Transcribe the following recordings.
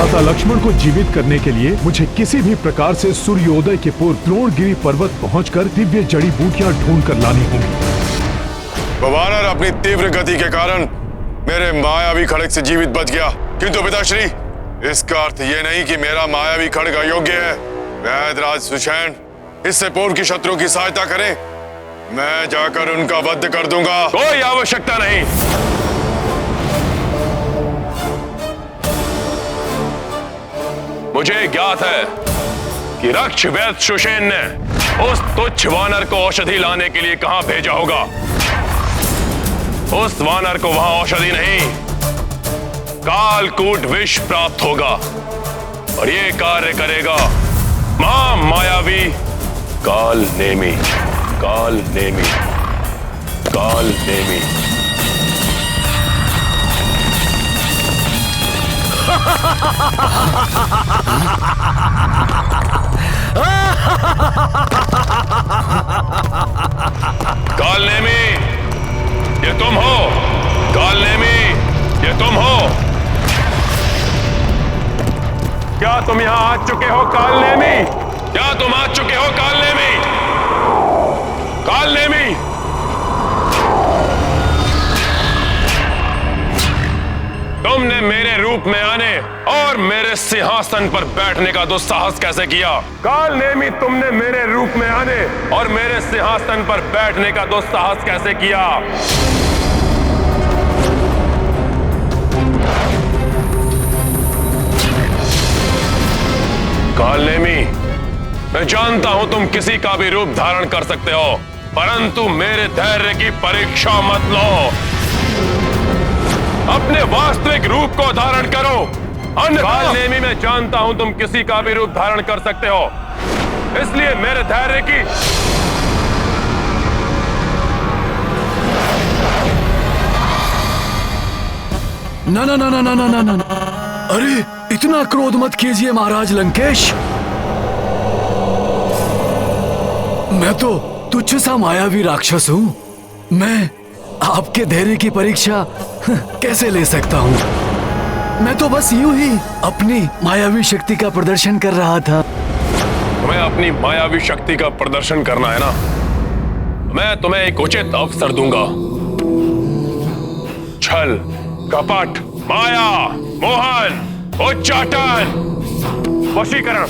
माता लक्ष्मण को जीवित करने के लिए मुझे किसी भी प्रकार से सूर्योदय के पूर्व द्रोणगिरी पर्वत पहुंचकर दिव्य जड़ी बूटियां ढूंढ कर लानी होंगी। वानर अपनी तीव्र गति के कारण मेरे मायावी खड्ग से जीवित बच गया, किंतु पिताश्री इसका अर्थ ये नहीं कि मेरा मायावी खड्ग अयोग्य है। वैदराज सुषेण इससे पूर्व की शत्रु की सहायता करें, मैं जाकर उनका वध कर दूंगा। कोई आवश्यकता नहीं। मुझे ज्ञात है कि रक्ष वैद्य सुषेण ने उस तुच्छ वानर को औषधि लाने के लिए कहां भेजा होगा। उस वानर को वहां औषधि नहीं, कालकूट विष प्राप्त होगा और ये कार्य करेगा महामायावी काल नेमी। काल नेमी, काल नेमी। काल नेमी, ये तुम हो? काल नेमी, ये तुम हो? क्या तुम यहां आ चुके हो काल नेमी? क्या तुम आ चुके हो काल नेमी? काल नेमी, तुमने मेरे रूप में आने और मेरे सिंहासन पर बैठने का दुस्साहस कैसे किया? काल नेमी, तुमने मेरे रूप में आने और मेरे सिंहासन पर बैठने का दुस्साहस कैसे किया? काल नेमी, मैं जानता हूं तुम किसी का भी रूप धारण कर सकते हो, परंतु मेरे धैर्य की परीक्षा मत लो। अपने वास्तविक रूप को धारण करो। काल नेमी, मैं जानता हूं तुम किसी का भी रूप धारण कर सकते हो, इसलिए मेरे धैर्य की ना ना ना ना ना ना ना ना। अरे इतना क्रोध मत कीजिए महाराज लंकेश। मैं तो तुच्छ सा मायावी राक्षस हूँ। मैं आपके धैर्य की परीक्षा कैसे ले सकता हूँ? मैं तो बस यूं ही अपनी मायावी शक्ति का प्रदर्शन कर रहा था। तुम्हें अपनी मायावी शक्ति का प्रदर्शन करना है ना? मैं तुम्हें एक उचित अवसर दूंगा। छल, कपट, माया, मोहन, उच्चाटन, वशीकरण,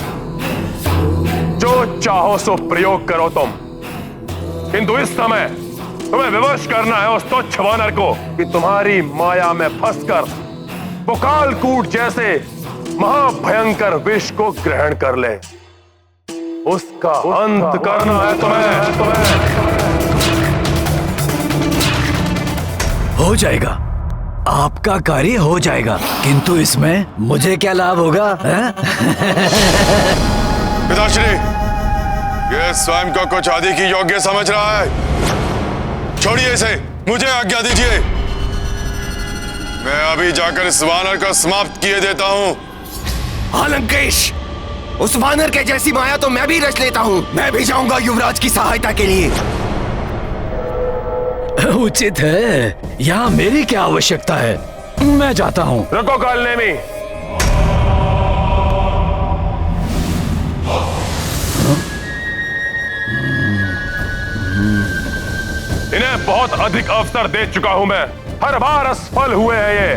जो चाहो सो प्रयोग करो तुम, किंतु इस समय तुम्हें विवश करना है उस तुच्छ वानर को कि तुम्हारी माया में फंसकर वो कालकूट जैसे महाभयंकर विष को ग्रहण कर ले। उसका अंत करना है तुम्हें। हो जाएगा, आपका कार्य हो जाएगा, किंतु इसमें मुझे क्या लाभ होगा? पिताश्री, ये स्वयं को कुछ आदि की योग्य समझ रहा है। छोड़िए इसे, मुझे आज्ञा दीजिए। मैं अभी जाकर इस वानर को समाप्त किए देता हूँ। हाँ लंकेश, उस वानर के जैसी माया तो मैं भी रच लेता हूँ। मैं भी जाऊंगा युवराज की सहायता के लिए। उचित है, यहाँ मेरी क्या आवश्यकता है? मैं जाता हूँ। रुको काल नेमी। इन्हें बहुत अधिक अवसर दे चुका हूं मैं, हर बार असफल हुए हैं ये।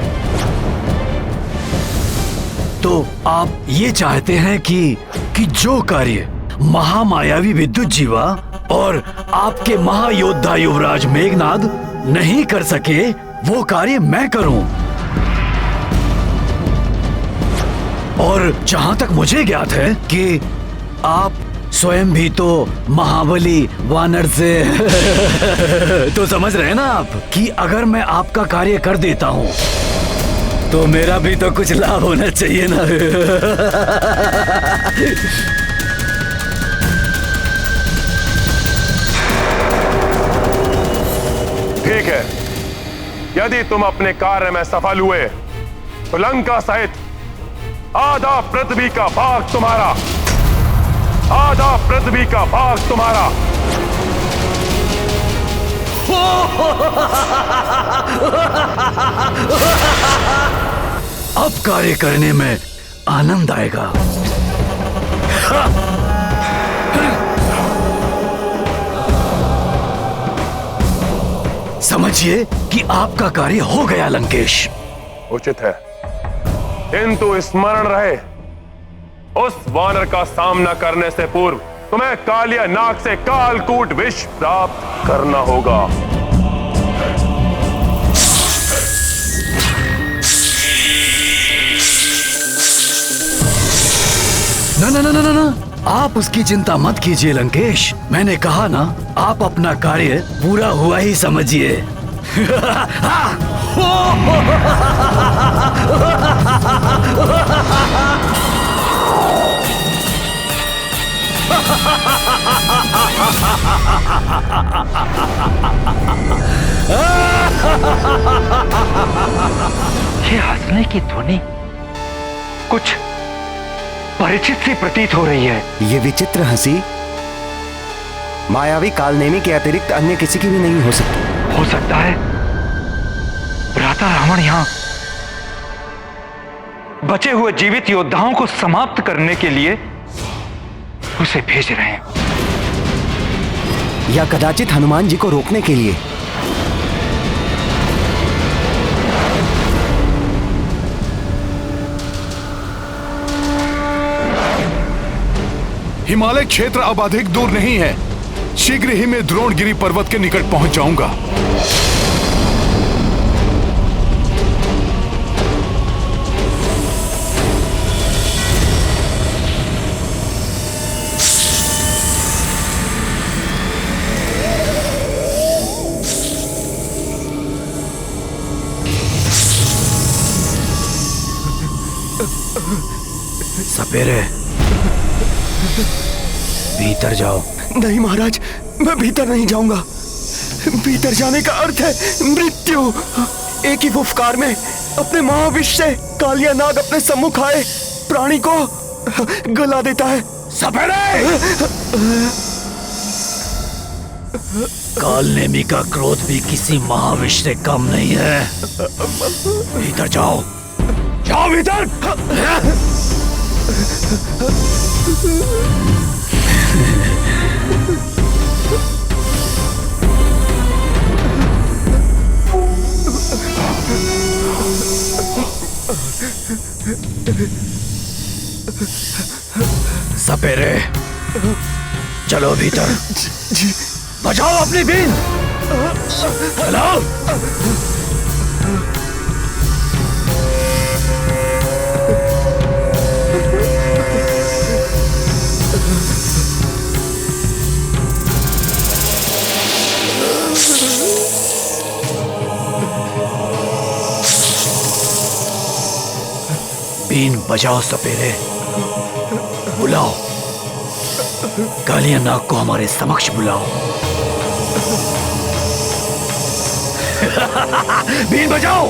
तो आप ये चाहते हैं कि जो कार्य महामायावी विद्युत जीवा और आपके महायोद्धा युवराज मेघनाद नहीं कर सके, वो कार्य मैं करूं। और जहां तक मुझे ज्ञात है कि आप स्वयं भी तो महाबली वानर से तो समझ रहे हैं ना आप कि अगर मैं आपका कार्य कर देता हूं तो मेरा भी तो कुछ लाभ होना चाहिए ना। ठीक है, यदि तुम अपने कार्य में सफल हुए तो लंका सहित आधा पृथ्वी का भाग तुम्हारा, आधा पृथ्वी का भाग तुम्हारा। अब कार्य करने में आनंद आएगा। समझिए कि आपका कार्य हो गया लंकेश। उचित है, किंतु स्मरण रहे, उस वानर का सामना करने से पूर्व तुम्हें कालिया नाग से कालकूट विष प्राप्त करना होगा। ना ना ना ना ना ना, आप उसकी चिंता मत कीजिए लंकेश। मैंने कहा ना, आप अपना कार्य पूरा हुआ ही समझिए। ये हंसने की ध्वनि कुछ परिचित सी प्रतीत हो रही है। ये विचित्र हंसी मायावी कालनेमी के अतिरिक्त अन्य किसी की भी नहीं हो सकती। हो सकता है भ्राता रावण यहाँ बचे हुए जीवित योद्धाओं को समाप्त करने के लिए उसे भेज रहे हैं, या कदाचित हनुमान जी को रोकने के लिए। हिमालय क्षेत्र अब अधिक दूर नहीं है। शीघ्र ही मैं द्रोणगिरी पर्वत के निकट पहुंच जाऊंगा। सपेरे, भीतर जाओ। नहीं महाराज, मैं भीतर नहीं जाऊंगा। भीतर जाने का अर्थ है मृत्यु। एक ही फुफकार में अपने महाविष से कालिया नाग अपने सम्मुख आए प्राणी को गला देता है। सपेरे! कालनेमी का क्रोध भी किसी महाविष से कम नहीं है। भीतर जाओ, जाओ भीतर। सपेरे, चलो भीतर। बजाओ अपनी बीन। चलो। बीन बजाओ सपेरे, बुलाओ कालिया नाग को हमारे समक्ष बुलाओ। बीन बजाओ।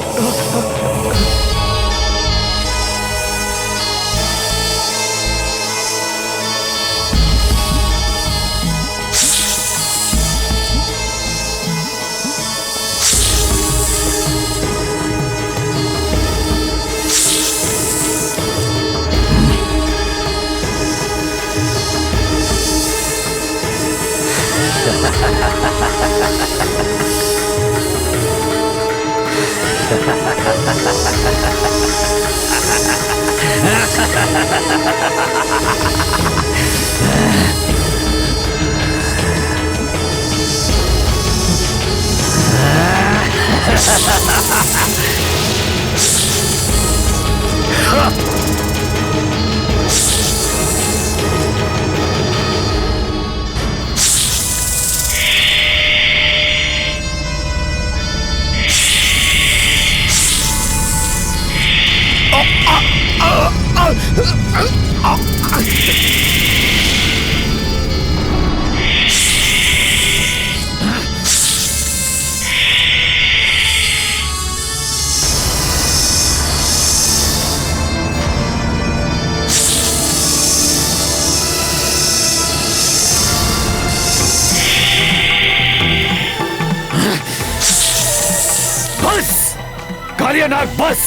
कालिया नाग बस,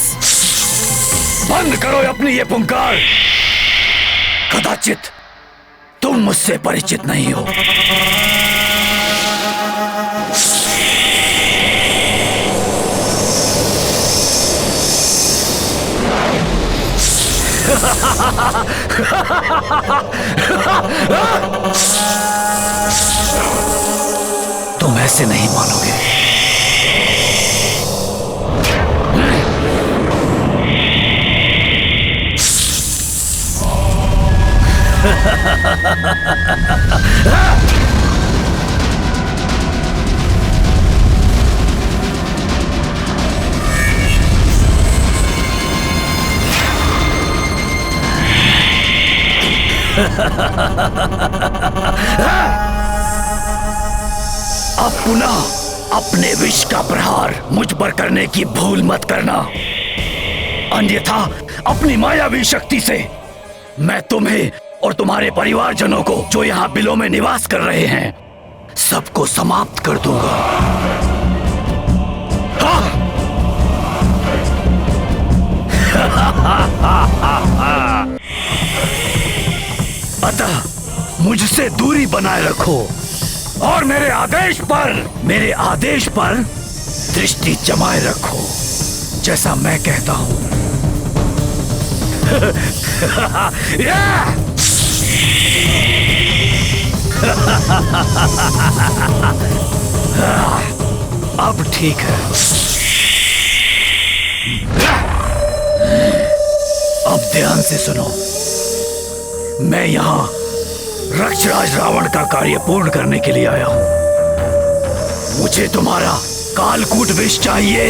बंद करो अपनी ये पुकार। कदाचित तुम मुझसे परिचित नहीं हो। तुम ऐसे नहीं मानोगे। अब पुनः अपने विष का प्रहार मुझ पर करने की भूल मत करना, अन्यथा अपनी मायावी शक्ति से मैं तुम्हें और तुम्हारे परिवारजनों को जो यहाँ बिलों में निवास कर रहे हैं सबको समाप्त कर दूंगा। अतः मुझसे दूरी बनाए रखो और मेरे आदेश पर दृष्टि जमाए रखो, जैसा मैं कहता हूं। अब ठीक है। अब ध्यान से सुनो। मैं यहां रक्षराज रावण का कार्य पूर्ण करने के लिए आया हूं। मुझे तुम्हारा कालकूट विष चाहिए।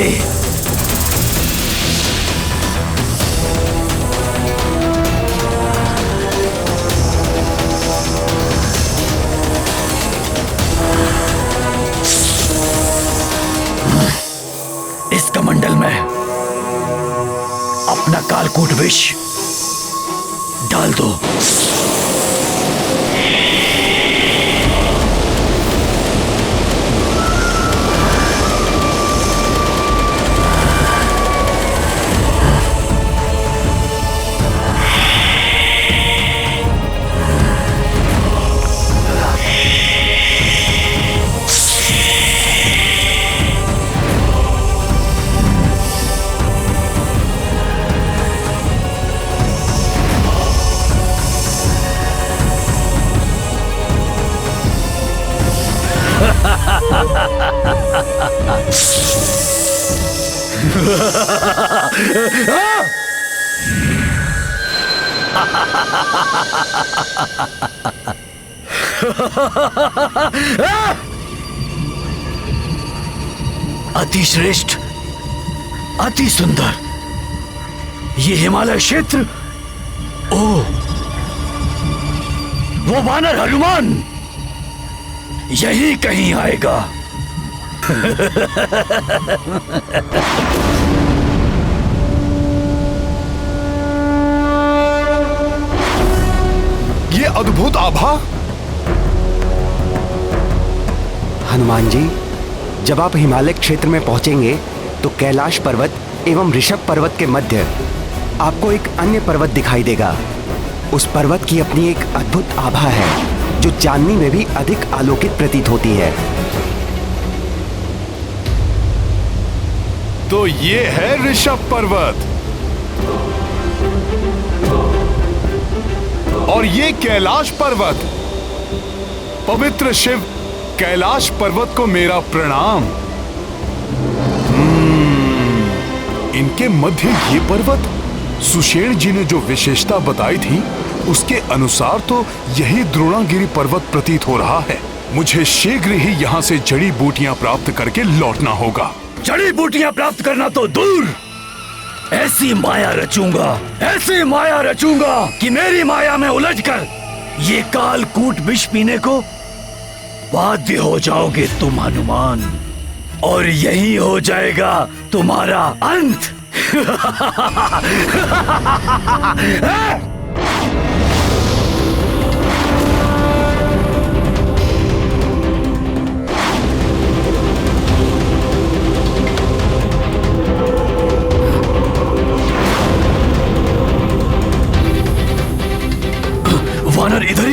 इस कमंडल में अपना कालकूट विष डाल दो। अति श्रेष्ठ, अति सुंदर ये हिमालय क्षेत्र। ओ, वो वानर हनुमान यही कहीं आएगा। ये अद्भुत आभा। हनुमान जी, जब आप हिमालय क्षेत्र में पहुंचेंगे तो कैलाश पर्वत एवं ऋषभ पर्वत के मध्य आपको एक अन्य पर्वत दिखाई देगा। उस पर्वत की अपनी एक अद्भुत आभा है जो चांदनी में भी अधिक आलोकित प्रतीत होती है। तो ये है ऋषभ पर्वत और ये कैलाश पर्वत। पवित्र शिव कैलाश पर्वत को मेरा प्रणाम। इनके मध्य ये पर्वत, सुषेण जी ने जो विशेषता बताई थी उसके अनुसार तो यही द्रोणागिरी पर्वत प्रतीत हो रहा है। मुझे शीघ्र ही यहाँ से जड़ी बूटियां प्राप्त करके लौटना होगा। जड़ी बूटियां प्राप्त करना तो दूर, ऐसी माया रचूंगा कि मेरी माया में उलझकर ये कालकूट विष पीने को बाध्य हो जाओगे तुम हनुमान, और यही हो जाएगा तुम्हारा अंत।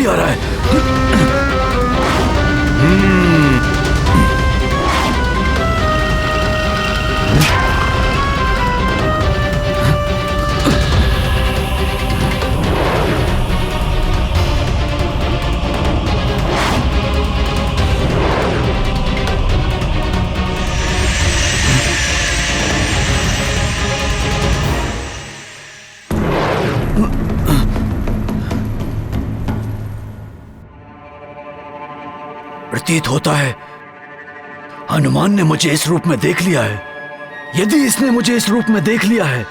ही आ रहा है। प्रतीत होता है हनुमान ने मुझे इस रूप में देख लिया है। यदि इसने मुझे इस रूप में देख लिया है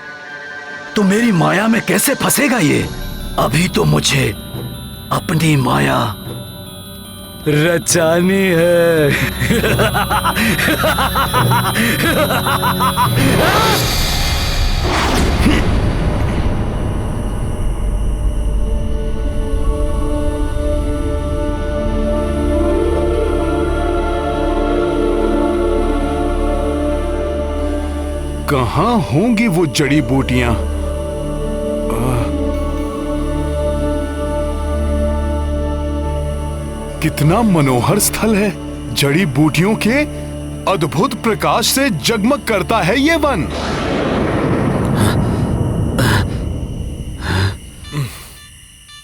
तो मेरी माया में कैसे फंसेगा ये? अभी तो मुझे अपनी माया रचानी है। कहाँ होंगी वो जड़ी बूटियां? कितना मनोहर स्थल है। जड़ी बूटियों के अद्भुत प्रकाश से जगमग करता है ये वन।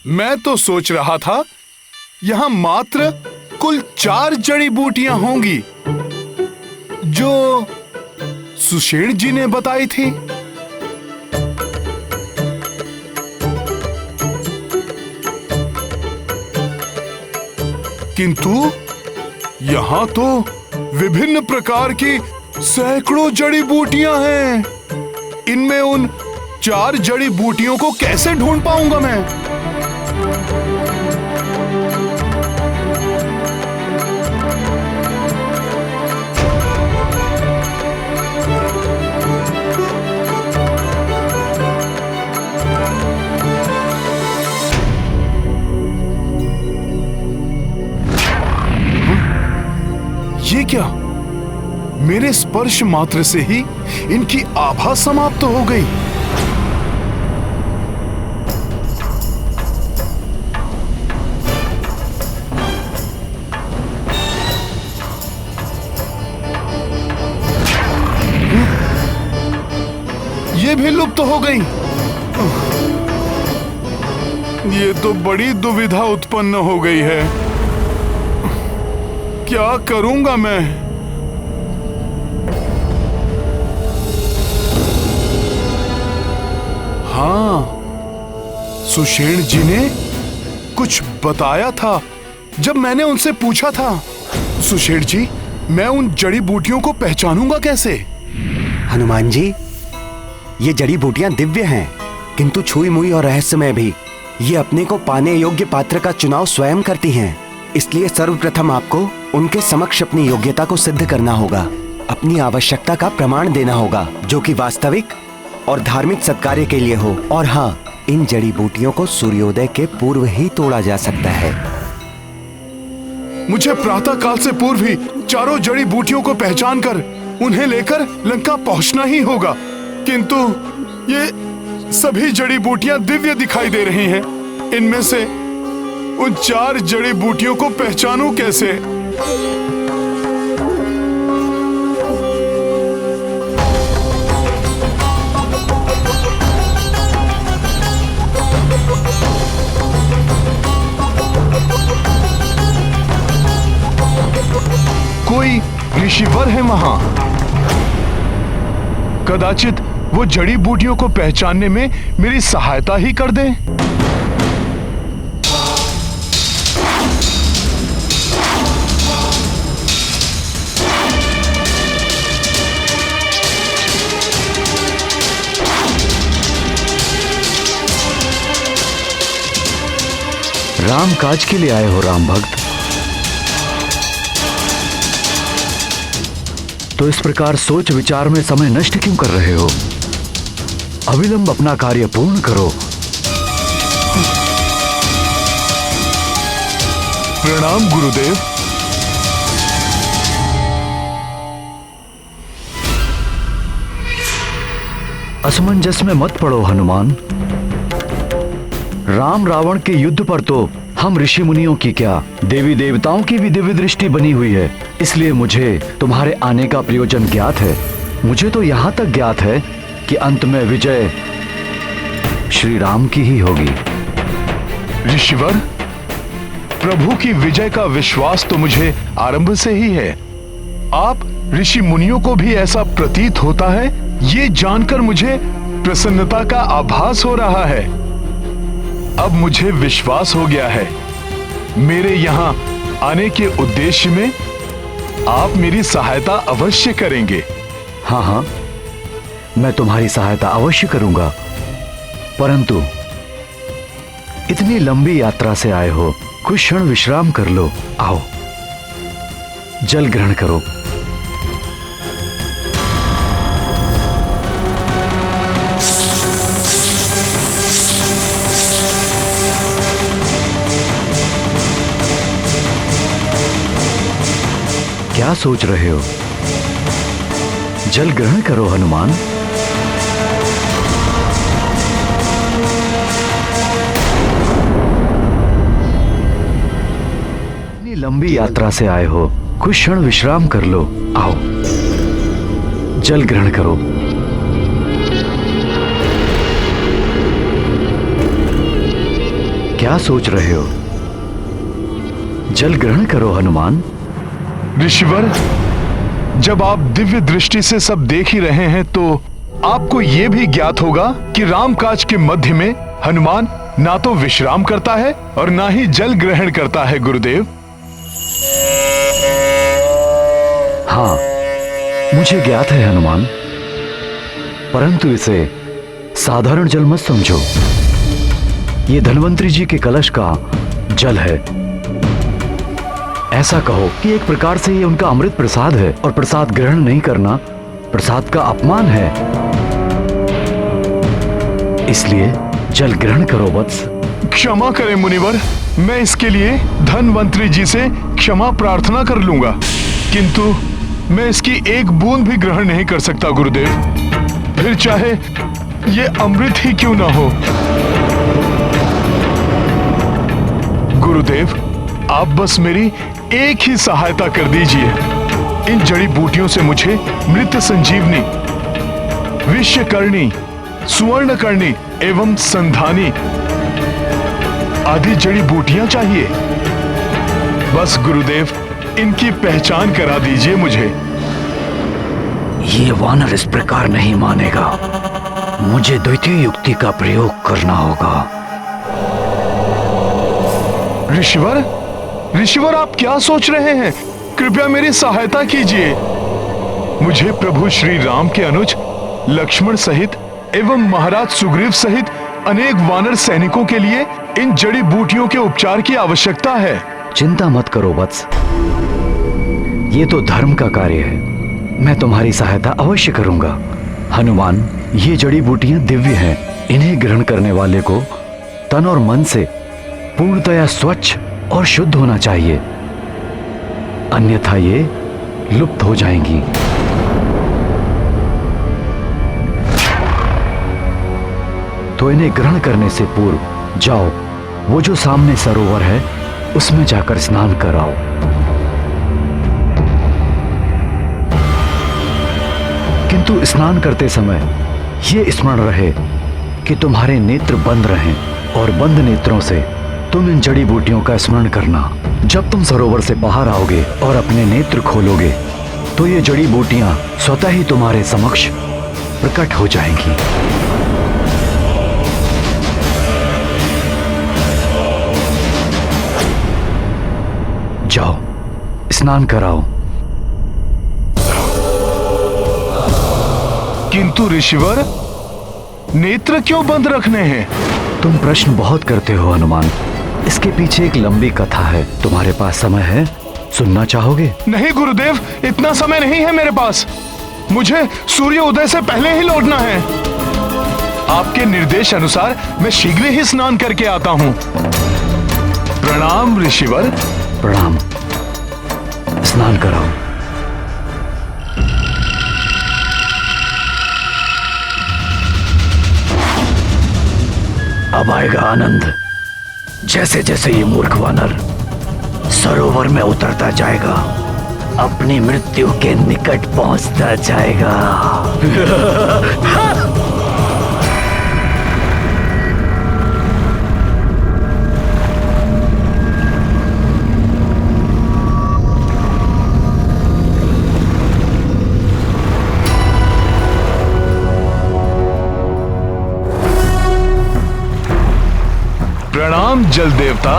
मैं तो सोच रहा था यहां मात्र कुल 4 जड़ी बूटियां होंगी जो सुषेण जी ने बताई थी। किंतु यहां तो विभिन्न प्रकार की सैकड़ों जड़ी बूटियां हैं। इनमें उन 4 जड़ी बूटियों को कैसे ढूंढ पाऊंगा मैं? ये क्या? मेरे स्पर्श मात्र से ही इनकी आभा समाप्त हो गई। ये भी लुप्त हो गई। ये तो बड़ी दुविधा उत्पन्न हो गई है। क्या करूंगा मैं? हाँ, सुषेण जी ने कुछ बताया था जब मैंने उनसे पूछा था। सुषेण जी, मैं उन जड़ी बूटियों को पहचानूंगा कैसे? हनुमान जी, ये जड़ी बूटियां दिव्य हैं, किंतु छुई मुई और रहस्यमय भी। ये अपने को पाने योग्य पात्र का चुनाव स्वयं करती हैं। इसलिए सर्वप्रथम आपको उनके समक्ष अपनी योग्यता को सिद्ध करना होगा, अपनी आवश्यकता का प्रमाण देना होगा जो कि वास्तविक और धार्मिक सत्कार्य के लिए हो। और हाँ, इन जड़ी बूटियों को सूर्योदय के पूर्व ही तोड़ा जा सकता है। मुझे प्रातः काल से पूर्व ही 4 जड़ी बूटियों को पहचान कर उन्हें लेकर लंका पहुंचना ही होगा। किंतु ये सभी जड़ी बूटियां दिव्य दिखाई दे रही हैं। इनमें से उन 4 जड़ी बूटियों को पहचानूं कैसे? कोई ऋषिवर है वहां। कदाचित वो जड़ी बूटियों को पहचानने में मेरी सहायता ही कर दें। राम काज के लिए आए हो राम भक्त, तो इस प्रकार सोच विचार में समय नष्ट क्यों कर रहे हो? अविलंब अपना कार्य पूर्ण करो। प्रणाम गुरुदेव। असमंजस में मत पड़ो हनुमान। राम रावण के युद्ध पर तो हम ऋषि मुनियों की क्या, देवी देवताओं की भी दिव्य दृष्टि बनी हुई है, इसलिए मुझे तुम्हारे आने का प्रयोजन ज्ञात है। मुझे तो यहाँ तक ज्ञात है कि अंत में विजय श्री राम की ही होगी। ऋषिवर, प्रभु की विजय का विश्वास तो मुझे आरंभ से ही है। आप ऋषि मुनियों को भी ऐसा प्रतीत होता है, ये जानकर मुझे प्रसन्नता का आभास हो रहा है। अब मुझे विश्वास हो गया है, मेरे यहाँ आने के उद्देश्य में आप मेरी सहायता अवश्य करेंगे। हाँ हाँ, मैं तुम्हारी सहायता अवश्य करूंगा, परंतु इतनी लंबी यात्रा से आए हो, कुछ क्षण विश्राम कर लो। आओ, जल ग्रहण करो। क्या सोच रहे हो? जल ग्रहण करो हनुमान। इतनी लंबी यात्रा से आए हो, कुछ क्षण विश्राम कर लो। आओ, जल ग्रहण करो। क्या सोच रहे हो? जल ग्रहण करो हनुमान। ऋषिवर, जब आप दिव्य दृष्टि से सब देख ही रहे हैं तो आपको यह भी ज्ञात होगा कि रामकाज के मध्य में हनुमान ना तो विश्राम करता है और ना ही जल ग्रहण करता है। गुरुदेव, हाँ, मुझे ज्ञात है हनुमान, परंतु इसे साधारण जल मत समझो। ये धन्वंतरी जी के कलश का जल है। ऐसा कहो कि एक प्रकार से ये उनका अमृत प्रसाद है, और प्रसाद ग्रहण नहीं करना प्रसाद का अपमान है। इसलिए जल ग्रहण करो वत्स। क्षमा करें मुनिवर, मैं इसके लिए धन्वंतरी जी से क्षमा प्रार्थना कर लूंगा, किंतु मैं इसकी एक बूंद भी ग्रहण नहीं कर सकता गुरुदेव, फिर चाहे ये अमृत ही क्यों ना हो। गुरुदेव, आप बस मेरी एक ही सहायता कर दीजिए। इन जड़ी बूटियों से मुझे मृत संजीवनी, विश्वकर्णी, सुवर्णकर्णी एवं संधानी आदि जड़ी बूटियां चाहिए। बस गुरुदेव, इनकी पहचान करा दीजिए मुझे। ये वानर इस प्रकार नहीं मानेगा, मुझे द्वितीय युक्ति का प्रयोग करना होगा। ऋषिवर, ऋषिवर, आप क्या सोच रहे हैं? कृपया मेरी सहायता कीजिए। मुझे प्रभु श्री राम के अनुज लक्ष्मण सहित एवं महाराज सुग्रीव सहित अनेक वानर सैनिकों के लिए इन जड़ी बूटियों के उपचार की आवश्यकता है। चिंता मत करो वत्स, ये तो धर्म का कार्य है, मैं तुम्हारी सहायता अवश्य करूंगा। हनुमान, ये जड़ी बूटियां दिव्य हैं, इन्हें ग्रहण करने वाले को तन और मन से पूर्णतया स्वच्छ और शुद्ध होना चाहिए, अन्यथा ये लुप्त हो जाएंगी। तो इन्हें ग्रहण करने से पूर्व जाओ, वो जो सामने सरोवर है उसमें जाकर स्नान कराओ। किंतु स्नान करते समय ये स्मरण रहे कि तुम्हारे नेत्र बंद रहें, और बंद नेत्रों से तुम इन जड़ी बूटियों का स्मरण करना। जब तुम सरोवर से बाहर आओगे और अपने नेत्र खोलोगे तो ये जड़ी बूटियां स्वतः ही तुम्हारे समक्ष प्रकट हो जाएंगी। जाओ, स्नान कराओ। किंतु ऋषिवर, नेत्र क्यों बंद रखने हैं? तुम प्रश्न बहुत करते हो हनुमान, इसके पीछे एक लंबी कथा है। तुम्हारे पास समय है, सुनना चाहोगे? नहीं गुरुदेव, इतना समय नहीं है मेरे पास। मुझे सूर्य उदय से पहले ही लौटना है। आपके निर्देश अनुसार मैं शीघ्र ही स्नान करके आता हूँ। प्रणाम ऋषिवर। प्रणाम। स्नान कराओ। अब आएगा आनंद। जैसे जैसे ये मूर्ख वानर सरोवर में उतरता जाएगा, अपनी मृत्यु के निकट पहुंचता जाएगा। प्रणाम जल देवता।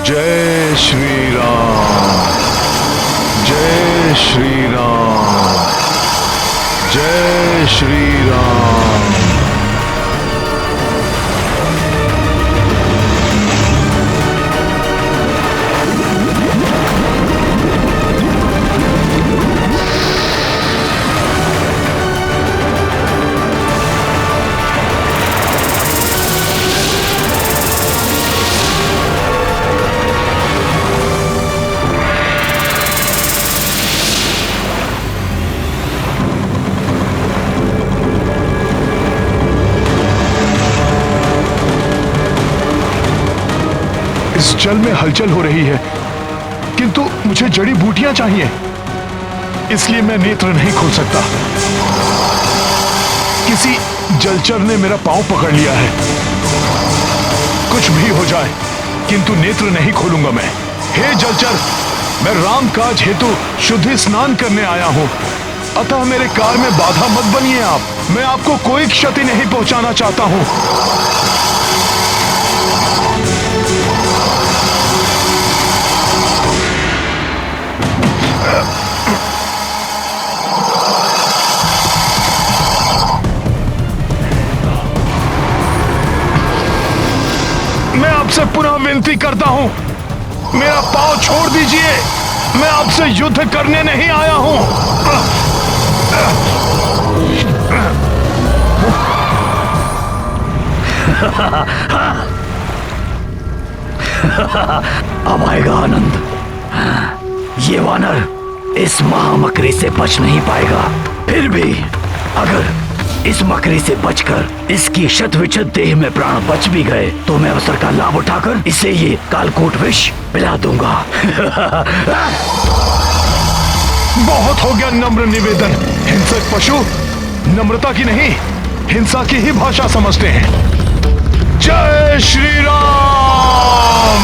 जय श्री राम, जय श्री राम, जय श्री राम। इस जल में हलचल हो रही है, किंतु मुझे जड़ी बूटियां चाहिए, इसलिए मैं नेत्र नहीं खोल सकता। किसी जलचर ने मेरा पांव पकड़ लिया है। कुछ भी हो जाए, किंतु नेत्र नहीं खोलूंगा मैं। हे जलचर, मैं राम काज हेतु शुद्धि स्नान करने आया हूं, अतः मेरे कार्य में बाधा मत बनिए आप। मैं आपको कोई क्षति नहीं पहुंचाना चाहता हूं। मैं आपसे पुनः विनती करता हूं, मेरा पांव छोड़ दीजिए। मैं आपसे युद्ध करने नहीं आया हूं। अब आएगा आनंद। ये वानर इस महामकरी से बच नहीं पाएगा। फिर भी अगर इस मकरी से बचकर इसकी शतविच्छेद देह में प्राण बच भी गए तो मैं अवसर का लाभ उठाकर इसे ये कालकूट विष पिला दूंगा। बहुत हो गया नम्र निवेदन। हिंसक पशु नम्रता की नहीं, हिंसा की ही भाषा समझते हैं। जय श्री राम।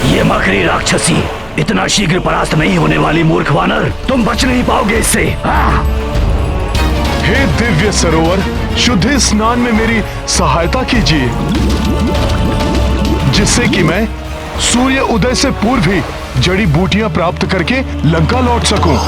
ये मकरी राक्षसी इतना शीघ्र परास्त नहीं होने वाली मूर्ख वानर, तुम बच नहीं पाओगे इससे। हे दिव्य सरोवर, शुद्धि स्नान में मेरी सहायता कीजिए, जिससे कि मैं सूर्य उदय से पूर्व ही जड़ी बूटियां प्राप्त करके लंका लौट सकूं।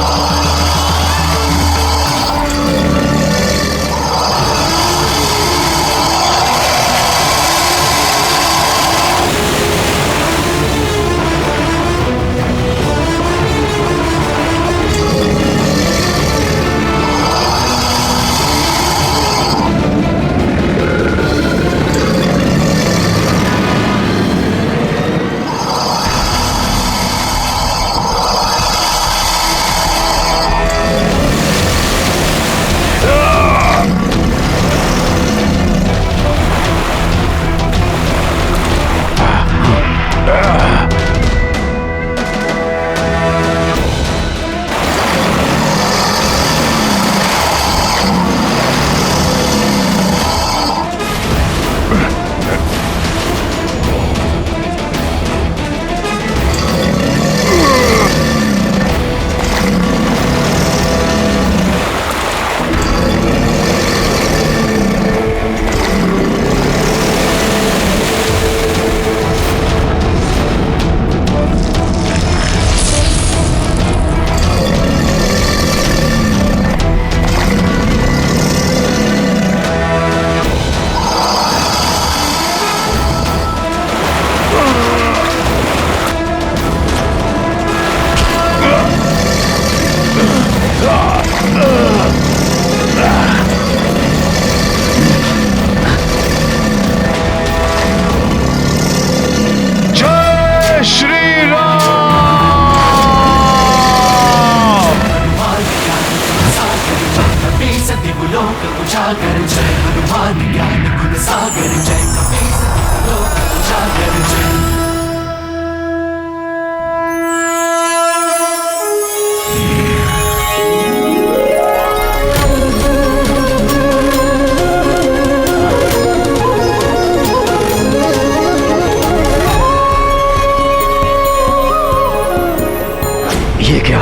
ये क्या,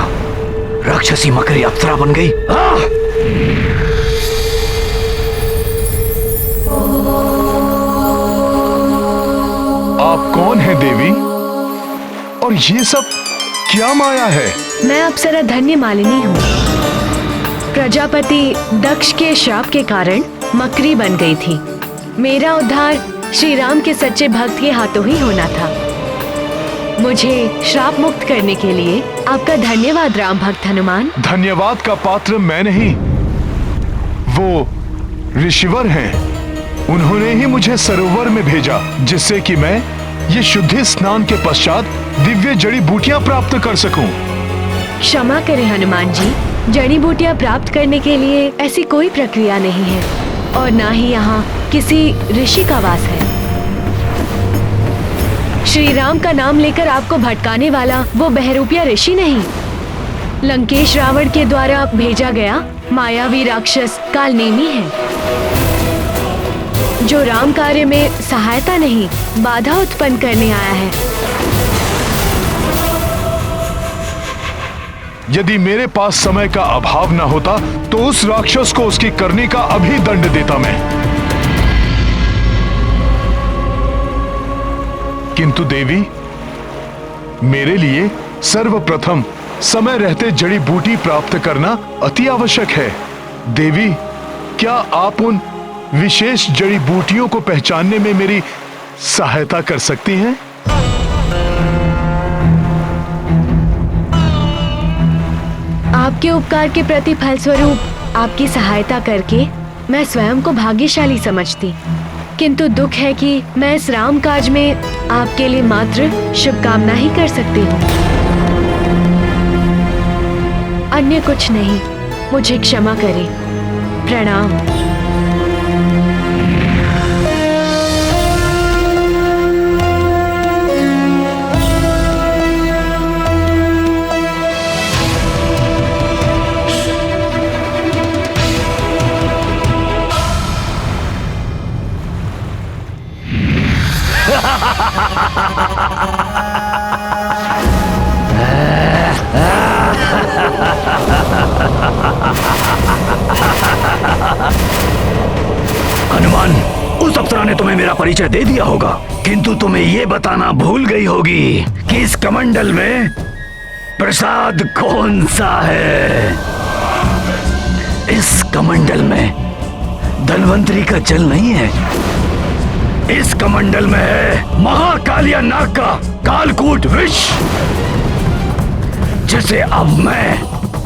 राक्षसी मकरी अप्सरा बन गई? आप कौन हैं देवी? और ये सब क्या माया है? मैं अप्सरा धन्य मालिनी हूँ। प्रजापति दक्ष के श्राप के कारण मकरी बन गई थी। मेरा उद्धार श्री राम के सच्चे भक्त के हाथों ही होना था। मुझे श्राप मुक्त करने के लिए आपका धन्यवाद राम भक्त हनुमान। धन्यवाद का पात्र मैं नहीं, वो ऋषिवर हैं। उन्होंने ही मुझे सरोवर में भेजा, जिससे कि मैं ये शुद्धि स्नान के पश्चात दिव्य जड़ी बूटियां प्राप्त कर सकूं। क्षमा करें हनुमान जी, जड़ी बूटियां प्राप्त करने के लिए ऐसी कोई प्रक्रिया नहीं है और ना ही यहाँ किसी ऋषि का वास है। श्री राम का नाम लेकर आपको भटकाने वाला वो बहरूपिया ऋषि नहीं, लंकेश रावण के द्वारा भेजा गया मायावी राक्षस कालनेमी है, जो राम कार्य में सहायता नहीं बाधा उत्पन्न करने आया है। यदि मेरे पास समय का अभाव न होता तो उस राक्षस को उसकी करनी का अभी दंड देता मैं। किंतु देवी, मेरे लिए सर्वप्रथम समय रहते जड़ी बूटी प्राप्त करना अति आवश्यक है। देवी, क्या आप उन विशेष जड़ी बूटियों को पहचानने में मेरी सहायता कर सकती हैं? आपके उपकार के प्रति फलस्वरूप आपकी सहायता करके मैं स्वयं को भाग्यशाली समझती, किंतु दुख है कि मैं इस राम काज में आपके लिए मात्र शुभकामना ही कर सकती हूँ, अन्य कुछ नहीं। मुझे क्षमा करें। प्रणाम। हनुमान, उस अप्सरा ने तुम्हें मेरा परिचय दे दिया होगा, किंतु तुम्हें ये बताना भूल गई होगी कि इस कमंडल में प्रसाद कौन सा है। इस कमंडल में धन्वंतरी का जल नहीं है, इस कमंडल में है महाकालिया नाग का कालकूट विष, जिसे अब मैं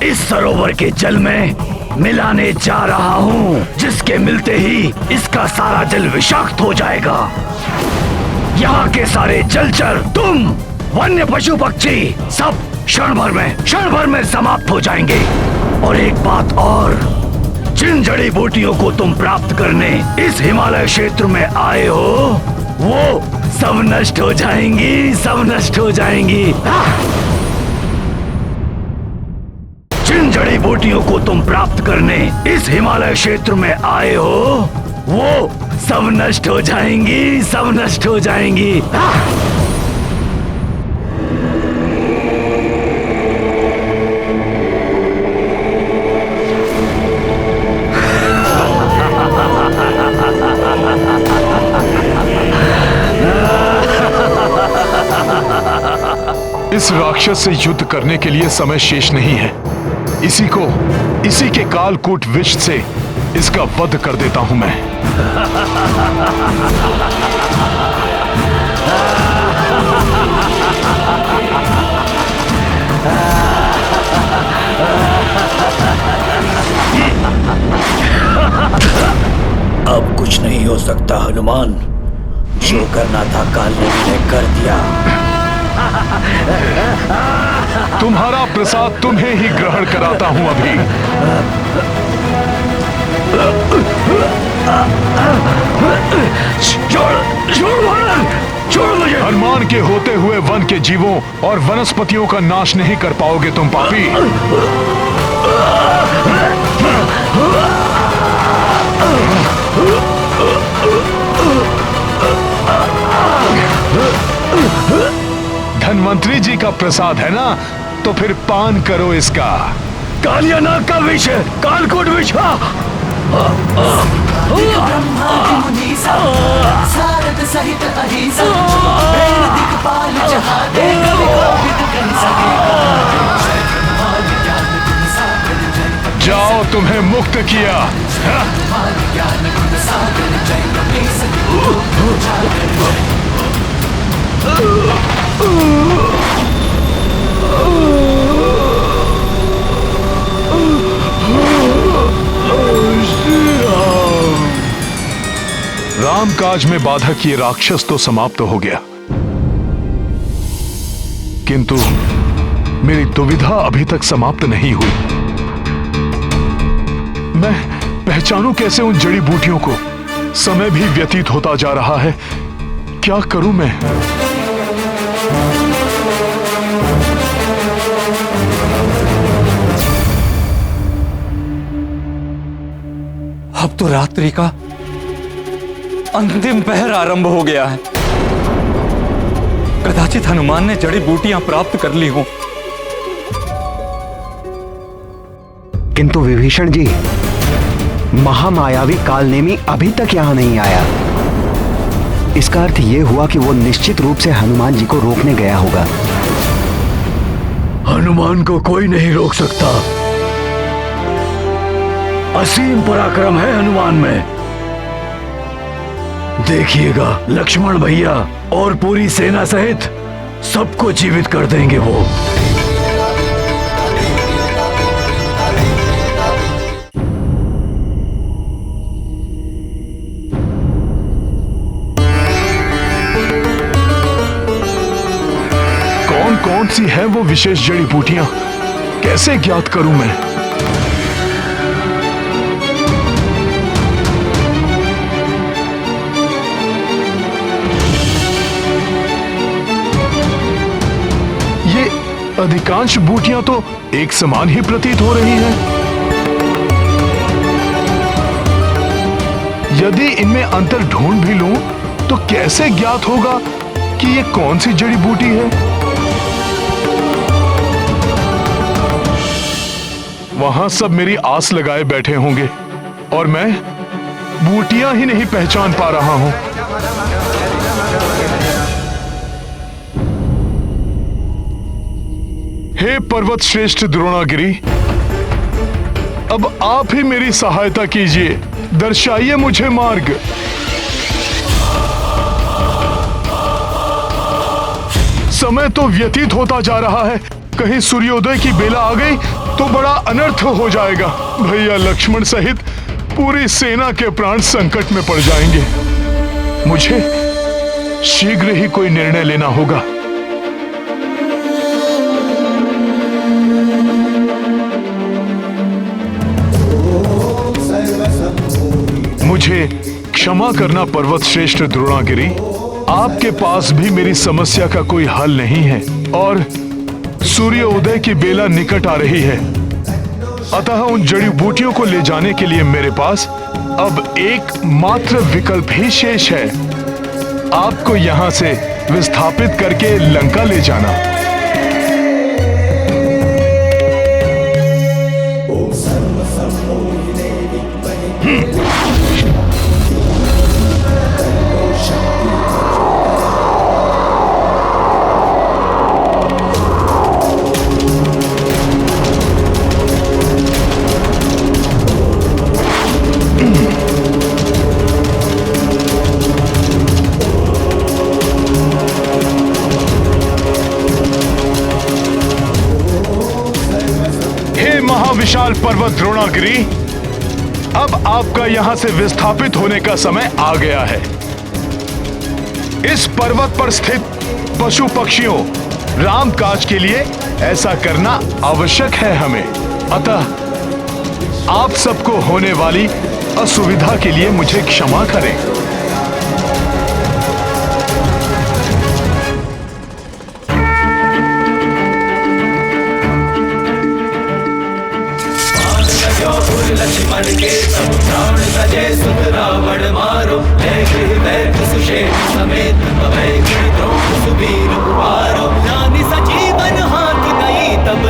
इस सरोवर के जल में मिलाने जा रहा हूँ, जिसके मिलते ही इसका सारा जल विषाक्त हो जाएगा। यहाँ के सारे जलचर, तुम, वन्य पशु पक्षी सब क्षण भर में समाप्त हो जाएंगे। और एक बात और, जिन जड़ी बूटियों को तुम प्राप्त करने इस हिमालय क्षेत्र में आए हो, वो सब नष्ट हो जाएंगी, सब नष्ट हो जाएंगी। जिन जड़ी बूटियों को तुम प्राप्त करने इस हिमालय क्षेत्र में आए हो, वो सब नष्ट हो जाएंगी, सब नष्ट हो जाएंगी। इस राक्षस से युद्ध करने के लिए समय शेष नहीं है। इसी के कालकूट विष से इसका वध कर देता हूं मैं। अब कुछ नहीं हो सकता हनुमान, जो करना था कालनेमी ने कर दिया। तुम्हारा प्रसाद तुम्हें ही ग्रहण कराता हूं अभी। छोड़ मुझे। हनुमान के होते हुए वन के जीवों और वनस्पतियों का नाश नहीं कर पाओगे तुम पापी। धन्वंतरी जी का प्रसाद है ना, तो फिर पान करो इसका। कालिया नाग का विष है, कालकूट विष। सारद सहित अहिंसा, वेद दिक्पाल जहाँ दे, कवि कोविद कह सकेगा। जाओ, तुम्हें मुक्त किया। रामकाज में बाधक ये राक्षस तो समाप्त हो गया, किंतु मेरी दुविधा अभी तक समाप्त नहीं हुई। मैं पहचानूं कैसे उन जड़ी बूटियों को? समय भी व्यतीत होता जा रहा है, क्या करूं मैं? अब तो रात्रि का अंतिम पहर आरंभ हो गया है। कदाचित हनुमान ने जड़ी बूटियां प्राप्त कर ली हों। किंतु विभीषण जी, महामायावी कालनेमी अभी तक यहां नहीं आया। इसका अर्थ यह हुआ कि वो निश्चित रूप से हनुमान जी को रोकने गया होगा। हनुमान को कोई नहीं रोक सकता। असीम पराक्रम है हनुमान में। देखिएगा, लक्ष्मण भैया और पूरी सेना सहित सबको जीवित कर देंगे वो। कौन कौन सी है वो विशेष जड़ी बूटियां, कैसे ज्ञात करूं मैं? अधिकांश बूटियां तो एक समान ही प्रतीत हो रही हैं। यदि इनमें अंतर ढूंढ भी लूं तो कैसे ज्ञात होगा कि ये कौन सी जड़ी बूटी है? वहां सब मेरी आस लगाए बैठे होंगे और मैं बूटियां ही नहीं पहचान पा रहा हूं। हे पर्वत श्रेष्ठ द्रोणागिरी, अब आप ही मेरी सहायता कीजिए, दर्शाइए मुझे मार्ग। समय तो व्यतीत होता जा रहा है, कहीं सूर्योदय की बेला आ गई तो बड़ा अनर्थ हो जाएगा। भैया लक्ष्मण सहित पूरी सेना के प्राण संकट में पड़ जाएंगे। मुझे शीघ्र ही कोई निर्णय लेना होगा। मुझे क्षमा करना पर्वत श्रेष्ठ द्रोणागिरी, आपके पास भी मेरी समस्या का कोई हल नहीं है और सूर्योदय की बेला निकट आ रही है। अतः उन जड़ी बूटियों को ले जाने के लिए मेरे पास अब एक मात्र विकल्प ही शेष है, आपको यहां से विस्थापित करके लंका ले जाना। विशाल पर्वत द्रोणागिरी, अब आपका यहां से विस्थापित होने का समय आ गया है। इस पर्वत पर स्थित पशु पक्षियों रामकाज के लिए ऐसा करना आवश्यक है हमें। अतः आप सबको होने वाली असुविधा के लिए मुझे क्षमा करें। लक्ष्मण के सब प्राण सजे सुत रावण मारो, सुषेण समेत द्रोण सुबीर उबारो। रानी सजीवन हाथ गई तब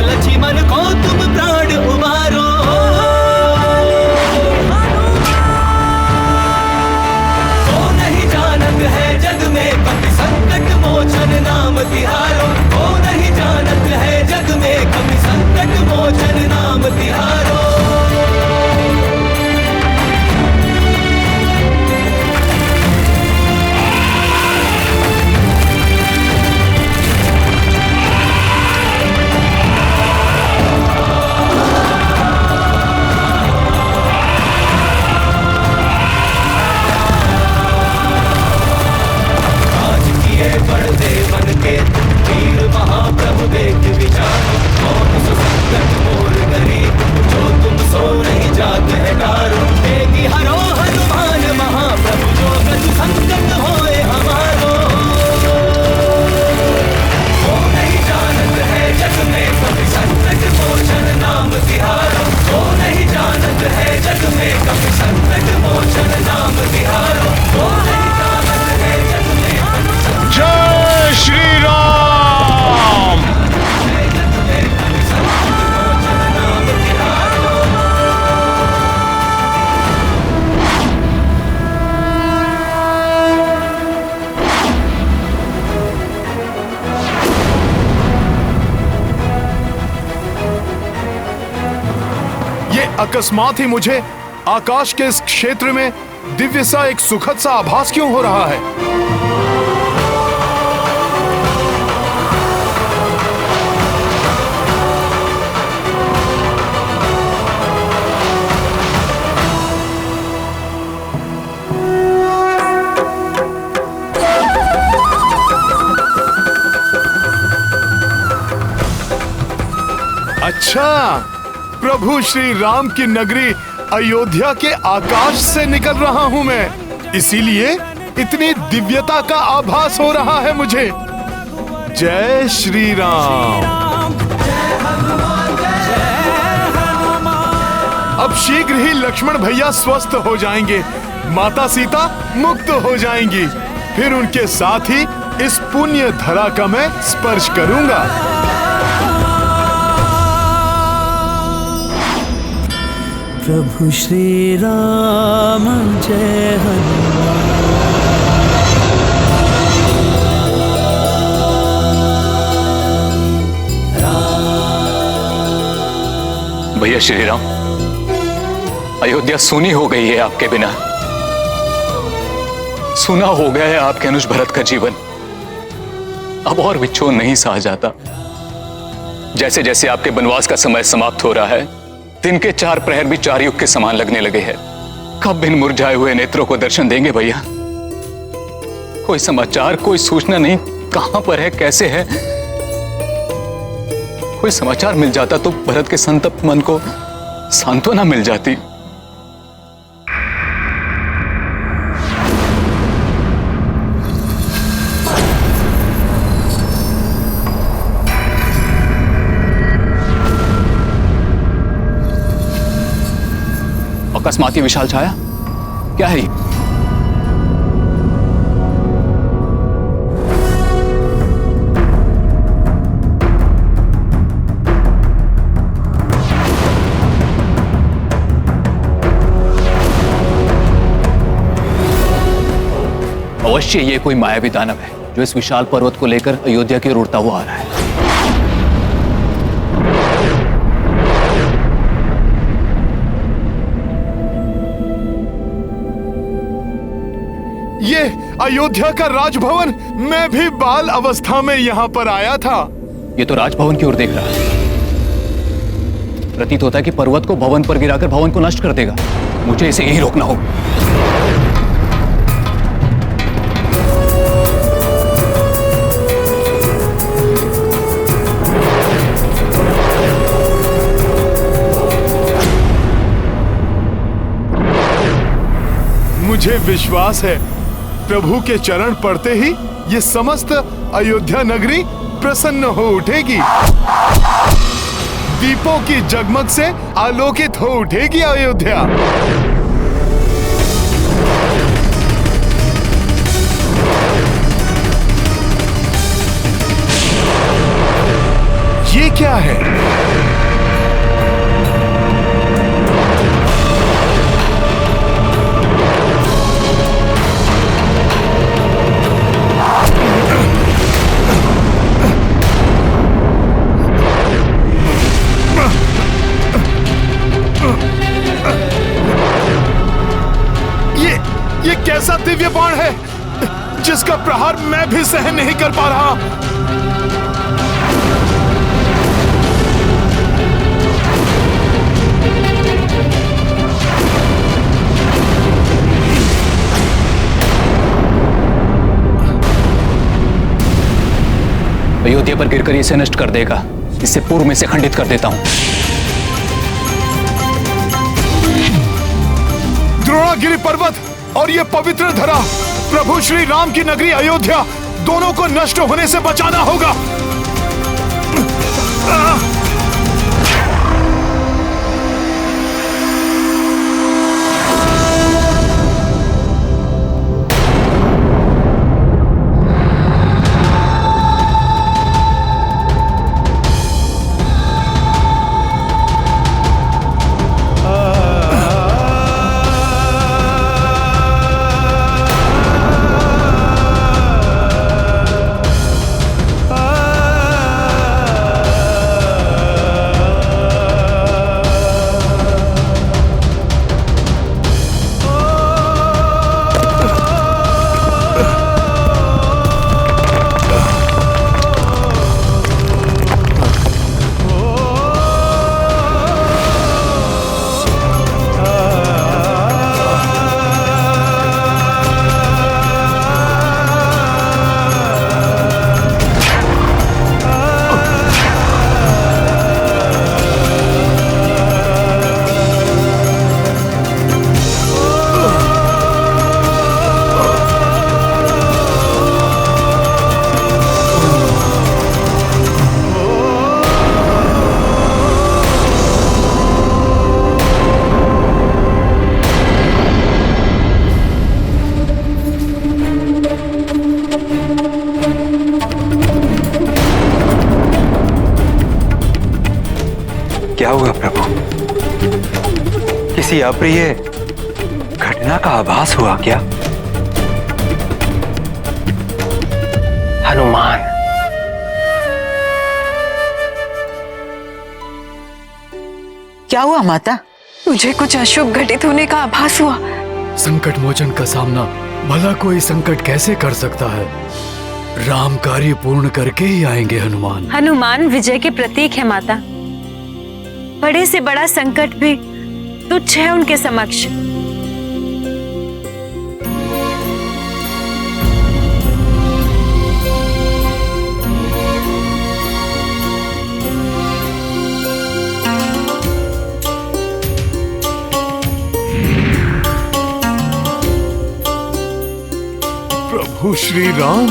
अकस्मात ही मुझे आकाश के इस क्षेत्र में दिव्य सा एक सुखद सा आभास क्यों हो रहा है? अच्छा, प्रभु श्री राम की नगरी अयोध्या के आकाश से निकल रहा हूं मैं, इसीलिए इतनी दिव्यता का आभास हो रहा है मुझे। जय श्री राम। अब शीघ्र ही लक्ष्मण भैया स्वस्थ हो जाएंगे, माता सीता मुक्त हो जाएंगी, फिर उनके साथ ही इस पुण्य धरा का मैं स्पर्श करूंगा। प्रभु श्री राम जय हनुमान। भैया श्री राम, अयोध्या सूनी हो गई है आपके बिना। सूना हो गया है आपके अनुज भरत का जीवन। अब और विच्छोद नहीं सहा जाता। जैसे जैसे आपके वनवास का समय समाप्त हो रहा है, दिन के 4 प्रहर भी 4 युग के समान लगने लगे हैं। कब इन मुरझाए हुए नेत्रों को दर्शन देंगे भैया? कोई समाचार, कोई सूचना नहीं, कहां पर है, कैसे है? कोई समाचार मिल जाता तो भरत के संतप्त मन को सांत्वना मिल जाती। अकस्मात ये विशाल छाया क्या है? अवश्य ये कोई मायावी दानव है जो इस विशाल पर्वत को लेकर अयोध्या की ओर उड़ता हुआ आ रहा है। ये अयोध्या का राजभवन, मैं भी बाल अवस्था में यहाँ पर आया था। ये तो राजभवन की ओर देख रहा है। प्रतीत होता है कि पर्वत को भवन पर गिराकर भवन को नष्ट कर देगा। मुझे इसे यहीं रोकना होगा। मुझे विश्वास है प्रभु के चरण पड़ते ही ये समस्त अयोध्या नगरी प्रसन्न हो उठेगी। दीपों की जगमग से आलोकित हो उठेगी अयोध्या। ये क्या है? ये कैसा दिव्य बाण है जिसका प्रहार मैं भी सहन नहीं कर पा रहा। अयोध्या पर गिरकर इसे नष्ट कर देगा। इसे पूर्व में से खंडित कर देता हूं। द्रोणागिरी पर्वत और ये पवित्र धरा, प्रभु श्री राम की नगरी अयोध्या, दोनों को नष्ट होने से बचाना होगा। क्या हुआ प्रभु? किसी अप्रिय घटना का आभास हुआ क्या? हनुमान, क्या हुआ माता? मुझे कुछ अशुभ घटित होने का आभास हुआ। संकट मोचन का सामना भला कोई संकट कैसे कर सकता है? राम कार्य पूर्ण करके ही आएंगे हनुमान। हनुमान विजय के प्रतीक है माता। बड़े से बड़ा संकट भी तुच्छ है उनके समक्ष। प्रभु श्री राम,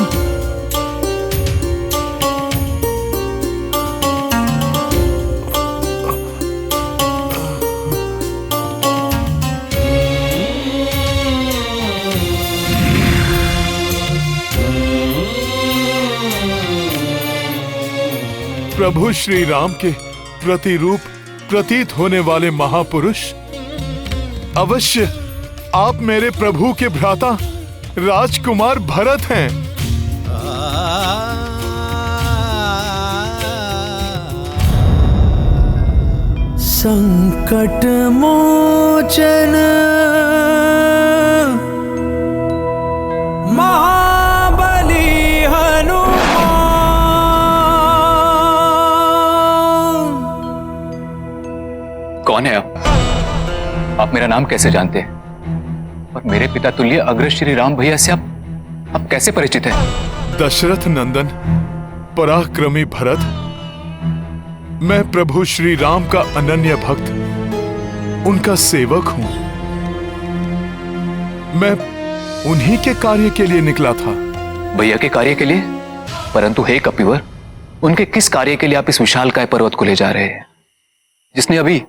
प्रभु श्री राम के प्रतिरूप प्रतीत होने वाले महापुरुष, अवश्य आप मेरे प्रभु के भ्राता राजकुमार भरत हैं। संकट मोचन महाबली हनुमान। कौन है आप? आप मेरा नाम कैसे जानते हैं? और मेरे पिता तुल्य अग्र श्री राम भैया से आप कैसे परिचित हैं? दशरथ नंदन पराक्रमी भरत, मैं प्रभु श्री राम का अनन्य भक्त, उनका सेवक हूं। मैं उन्हीं के कार्य के लिए निकला था। भैया के कार्य के लिए? परंतु हे कपिवर, उनके किस कार्य के लिए आप इस विशालकाय पर्वत को ले जा रहे हैं, जिसने अभी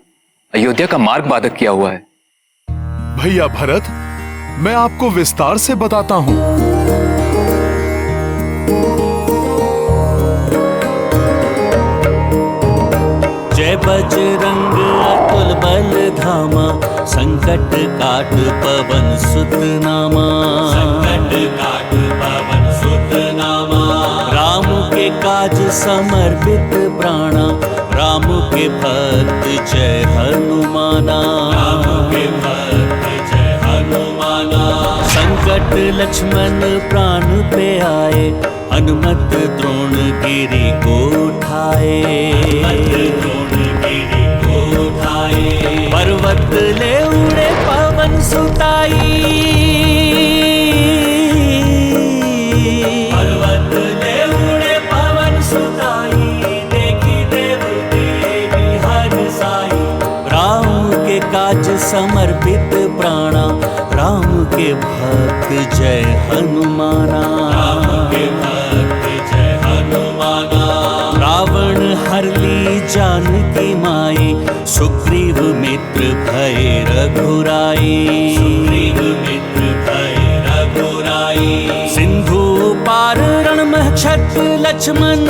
अयोध्या का मार्ग बाधक किया हुआ है? भैया भरत, मैं आपको विस्तार से बताता हूं। जय बजरंग अतुल बल धामा, संकट काट पवन सुत नामा। संकट काट पवन सुत नामा। राम के काज समर्पित प्राणा, राम के भक्त जय हनुमाना। राम के भक्त जय हनुमाना। संकट लक्ष्मण प्राण पे आए, हनुमत द्रोण गिरि को उठाए। पर्वत ले उड़े पवन सुताई। पर्वत ले उड़े पवन सुताई, देखी देव देवी हर साई। राम के काज समर्पित प्राणा, राम के भक्त जय हनुमाना। राम के भक्त जय हनुमाना। रावण हर ली जानकी माई, सुग्रीव मित्र भय रघुराई। सुग्रीव मित्र भय रघुराई। सिंधु पार रण महक्षत लक्ष्मण।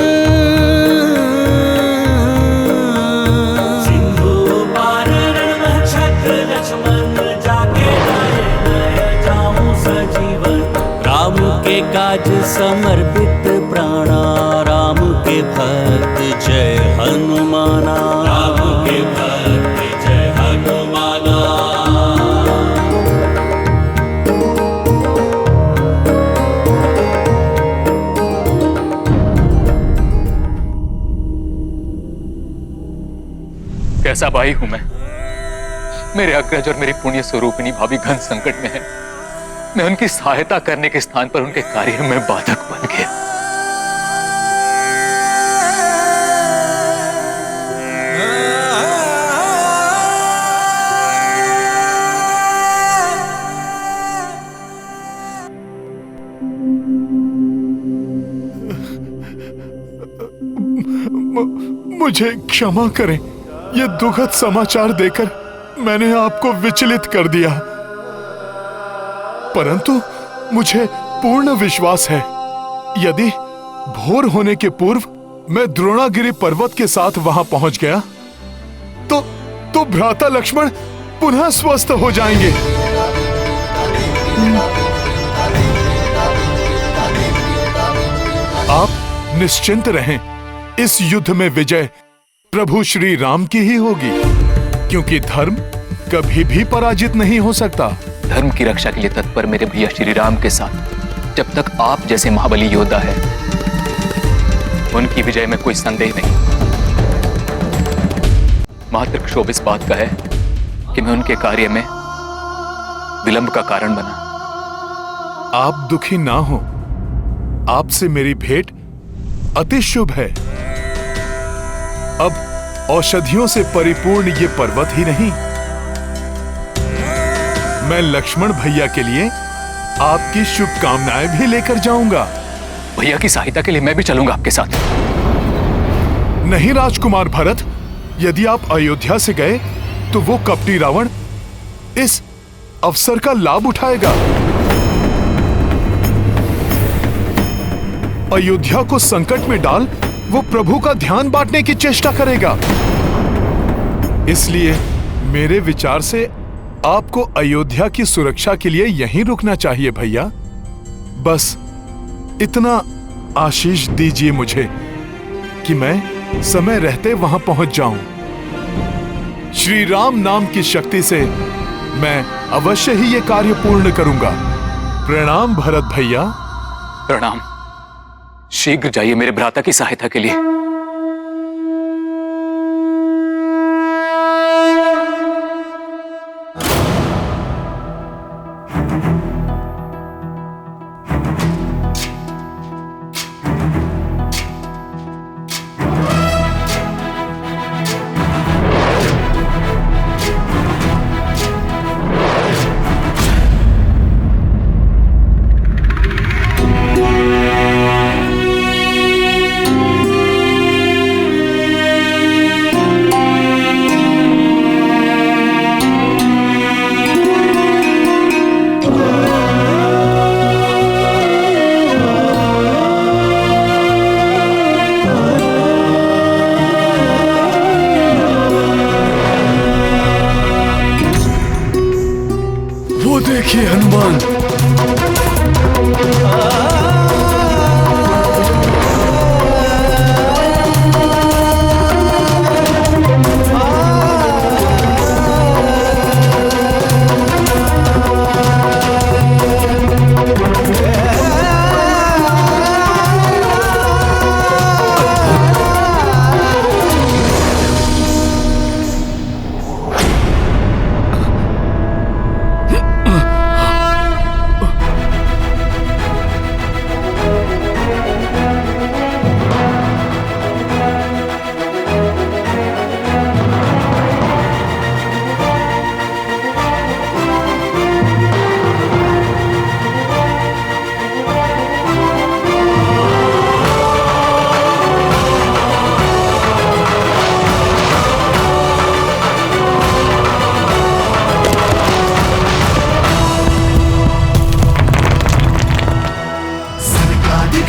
सिंधु पार रण महक्षत लक्ष्मण, जाके नए जाऊं सजीवन। राम के काज समर्पित प्राणा, राम के भक्त जय हनुमाना। राम के भक्त जय हनुमाना। कैसा भाई हूं मैं? मेरे अग्रज और मेरी पुण्य स्वरूपिणी भाभी घन संकट में है। मैं उनकी सहायता करने के स्थान पर उनके कार्य में बाधक बन गया। मुझे क्षमा करें, यह दुखद समाचार देकर मैंने आपको विचलित कर दिया, परंतु मुझे पूर्ण विश्वास है यदि भोर होने के पूर्व मैं द्रोणागिरि पर्वत के साथ वहां पहुंच गया तो भ्राता लक्ष्मण पुनः स्वस्थ हो जाएंगे। आप निश्चिंत रहें, इस युद्ध में विजय प्रभु श्री राम की ही होगी, क्योंकि धर्म कभी भी पराजित नहीं हो सकता। धर्म की रक्षा के लिए तत्पर मेरे भैया श्री राम के साथ जब तक आप जैसे महाबली योद्धा है, उनकी विजय में कोई संदेह नहीं। मात्र क्षोभ इस बात का है कि मैं उनके कार्य में विलंब का कारण बना। आप दुखी ना हो, आपसे मेरी भेंट अति शुभ है। अब औषधियों से परिपूर्ण ये पर्वत ही नहीं, मैं लक्ष्मण भैया के लिए आपकी शुभकामनाएं भी लेकर जाऊंगा। भैया की सहायता के लिए मैं भी चलूंगा आपके साथ। नहीं राजकुमार भरत, यदि आप अयोध्या से गए तो वो कपटी रावण इस अवसर का लाभ उठाएगा। अयोध्या को संकट में डाल वो प्रभु का ध्यान बांटने की चेष्टा करेगा। इसलिए मेरे विचार से आपको अयोध्या की सुरक्षा के लिए यहीं रुकना चाहिए भैया। बस इतना आशीष दीजिए मुझे कि मैं समय रहते वहां पहुंच जाऊं। श्री राम नाम की शक्ति से मैं अवश्य ही ये कार्य पूर्ण करूंगा। प्रणाम भरत भैया। प्रणाम। शीघ्र जाइए मेरे भ्राता की सहायता के लिए। देखिए हनुमान,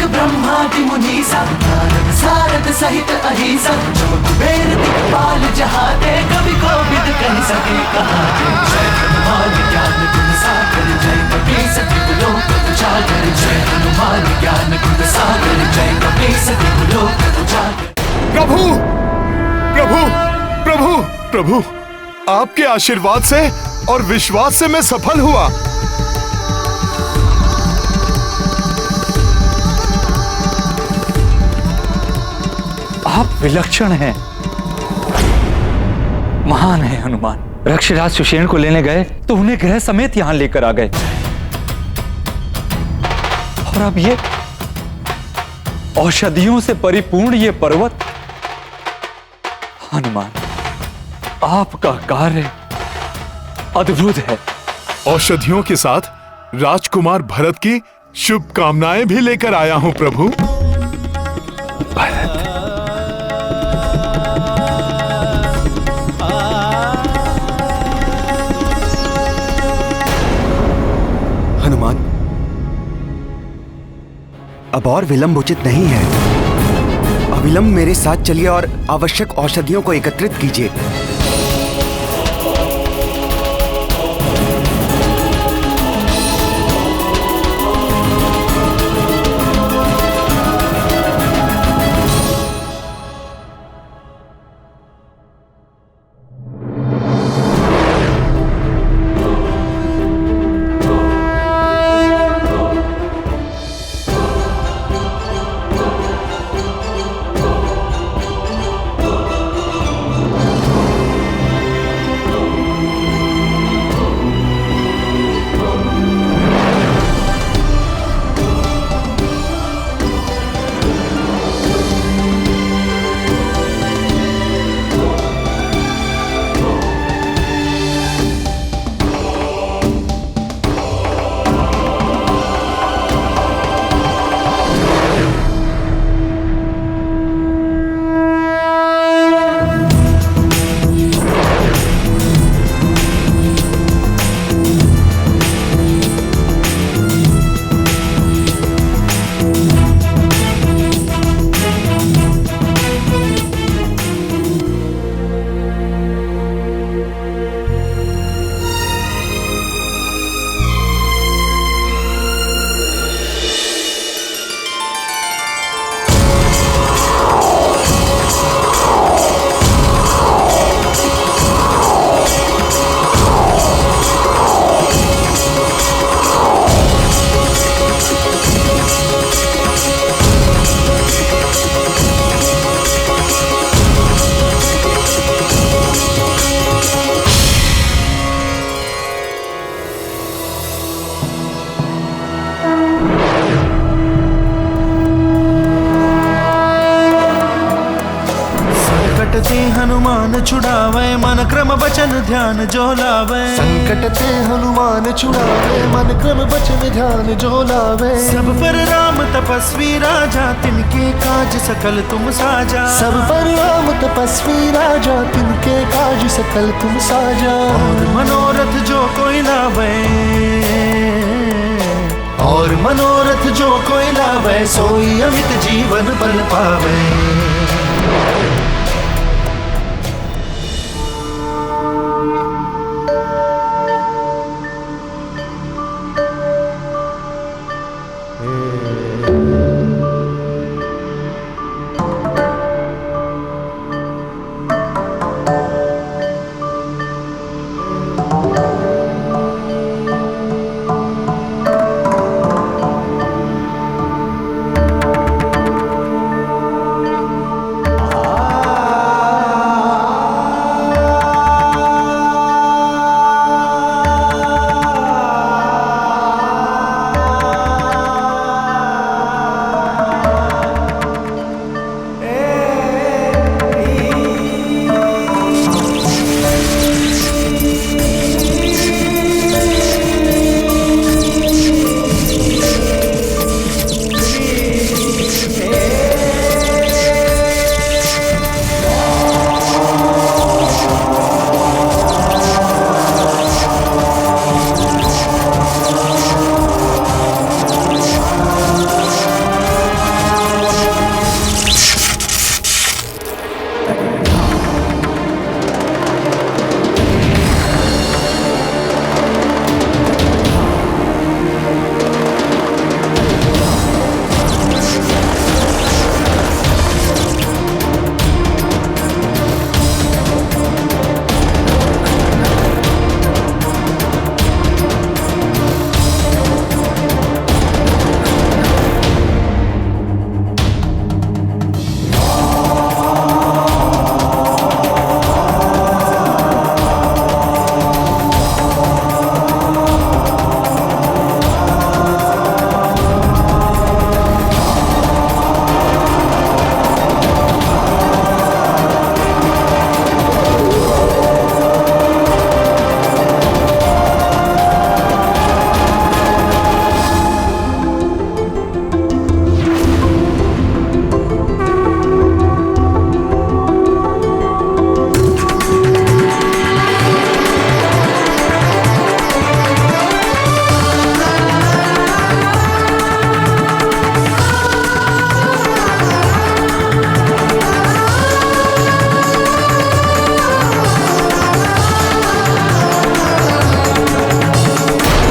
ब्रह्मादि मुनीसा नारद सारद सहित अहिसा जो कुबेर दिक्पाल जहाँ दे कवि कोविद कह सके कहा। जय हनुमान ज्ञान गुण सागर जय कपीस तिहु लोक उजागर। जय हनुमान ज्ञान गुण सागर जय कपीस तिहु लोक उजागर। प्रभु प्रभु प्रभु प्रभु, आपके आशीर्वाद से और विश्वास से मैं सफल हुआ। आप विलक्षण हैं, महान हैं हनुमान। रक्षराज सुषेण को लेने गए तो उन्हें गृह समेत यहां लेकर आ गए, और अब ये औषधियों से परिपूर्ण ये पर्वत। हनुमान, आपका कार्य अद्भुत है। औषधियों के साथ राजकुमार भरत की शुभकामनाएं भी लेकर आया हूं प्रभु। भरत, हनुमान, अब और विलंब उचित नहीं है। अविलंब मेरे साथ चलिए और आवश्यक औषधियों को एकत्रित कीजिए। ते हनुमान छुड़ावे मन क्रम बचन ध्यान जो लावे। संकट ते हनुमान छुड़ावे मन क्रम बचन ध्यान जो लावे। सब पर राम तपस्वी राजा तिनके काज सकल तुम साजा। सब पर राम तपस्वी राजा तिनके काज सकल तुम साजा। और मनोरथ जो कोई लावे और मनोरथ जो कोई लावे सोई अमित जीवन बल पावे।